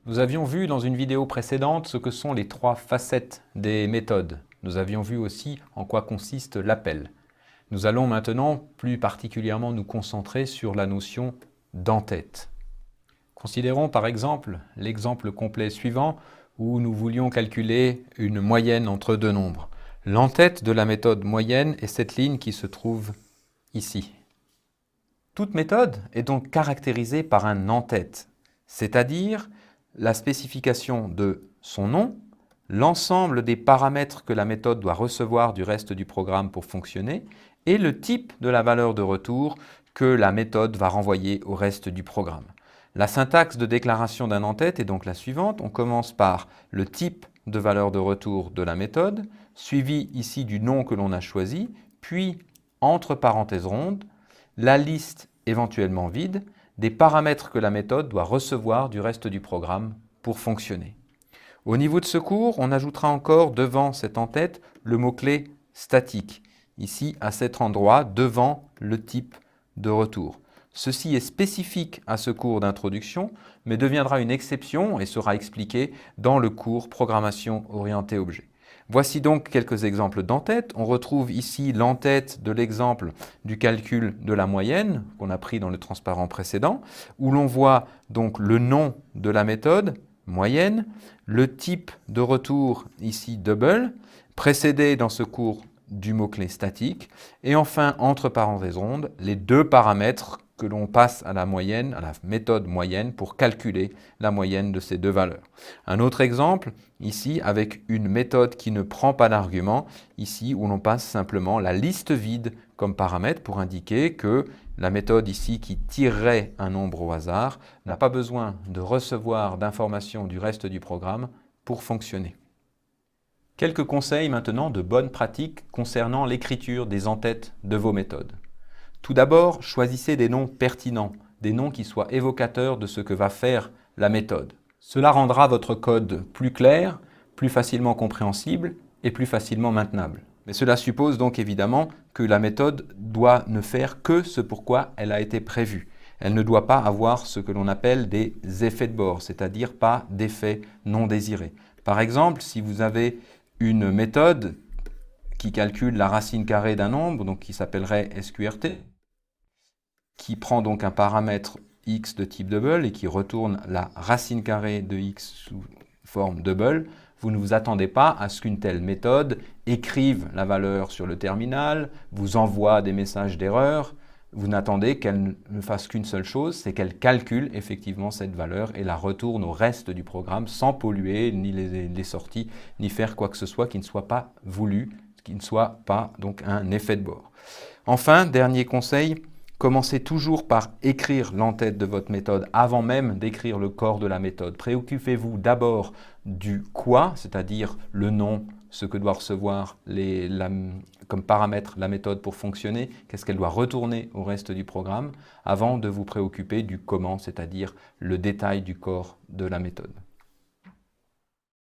Nous avions vu dans une vidéo précédente ce que sont les trois facettes des méthodes. Nous avions vu aussi en quoi consiste l'appel. Nous allons maintenant plus particulièrement nous concentrer sur la notion d'en-tête. Considérons par exemple l'exemple complet suivant où nous voulions calculer une moyenne entre deux nombres. L'en-tête de la méthode moyenne est cette ligne qui se trouve ici. Toute méthode est donc caractérisée par un en-tête, c'est-à-dire la spécification de son nom, l'ensemble des paramètres que la méthode doit recevoir du reste du programme pour fonctionner et le type de la valeur de retour que la méthode va renvoyer au reste du programme. La syntaxe de déclaration d'un en-tête est donc la suivante. On commence par le type de valeur de retour de la méthode, suivi ici du nom que l'on a choisi, puis, entre parenthèses rondes, la liste éventuellement vide des paramètres que la méthode doit recevoir du reste du programme pour fonctionner. Au niveau de ce cours, on ajoutera encore devant cette en-tête le mot-clé statique, ici à cet endroit devant le type de retour. Ceci est spécifique à ce cours d'introduction, mais deviendra une exception et sera expliqué dans le cours Programmation orientée objet. Voici donc quelques exemples d'en-tête. On retrouve ici l'en-tête de l'exemple du calcul de la moyenne qu'on a pris dans le transparent précédent, où l'on voit donc le nom de la méthode, moyenne, le type de retour ici double, précédé dans ce cours du mot-clé statique, et enfin, entre parenthèses rondes, les deux paramètres que l'on passe à la moyenne, à la méthode moyenne, pour calculer la moyenne de ces deux valeurs. Un autre exemple, ici, avec une méthode qui ne prend pas d'argument, ici, où l'on passe simplement la liste vide comme paramètre pour indiquer que la méthode ici qui tirerait un nombre au hasard n'a pas besoin de recevoir d'informations du reste du programme pour fonctionner. Quelques conseils maintenant de bonne pratique concernant l'écriture des en-têtes de vos méthodes. Tout d'abord, choisissez des noms pertinents, des noms qui soient évocateurs de ce que va faire la méthode. Cela rendra votre code plus clair, plus facilement compréhensible et plus facilement maintenable. Mais cela suppose donc évidemment que la méthode doit ne faire que ce pourquoi elle a été prévue. Elle ne doit pas avoir ce que l'on appelle des effets de bord, c'est-à-dire pas d'effets non désirés. Par exemple, si vous avez une méthode qui calcule la racine carrée d'un nombre, donc qui s'appellerait SQRT, qui prend donc un paramètre x de type double et qui retourne la racine carrée de x sous forme double, vous ne vous attendez pas à ce qu'une telle méthode écrive la valeur sur le terminal, vous envoie des messages d'erreur. Vous n'attendez qu'elle ne fasse qu'une seule chose, c'est qu'elle calcule effectivement cette valeur et la retourne au reste du programme sans polluer ni les sorties, ni faire quoi que ce soit qui ne soit pas voulu, qui ne soit pas donc un effet de bord. Enfin, dernier conseil, commencez toujours par écrire l'en-tête de votre méthode avant même d'écrire le corps de la méthode. Préoccupez-vous d'abord du quoi, c'est-à-dire le nom, ce que doit recevoir comme paramètre la méthode pour fonctionner, qu'est-ce qu'elle doit retourner au reste du programme, avant de vous préoccuper du comment, c'est-à-dire le détail du corps de la méthode.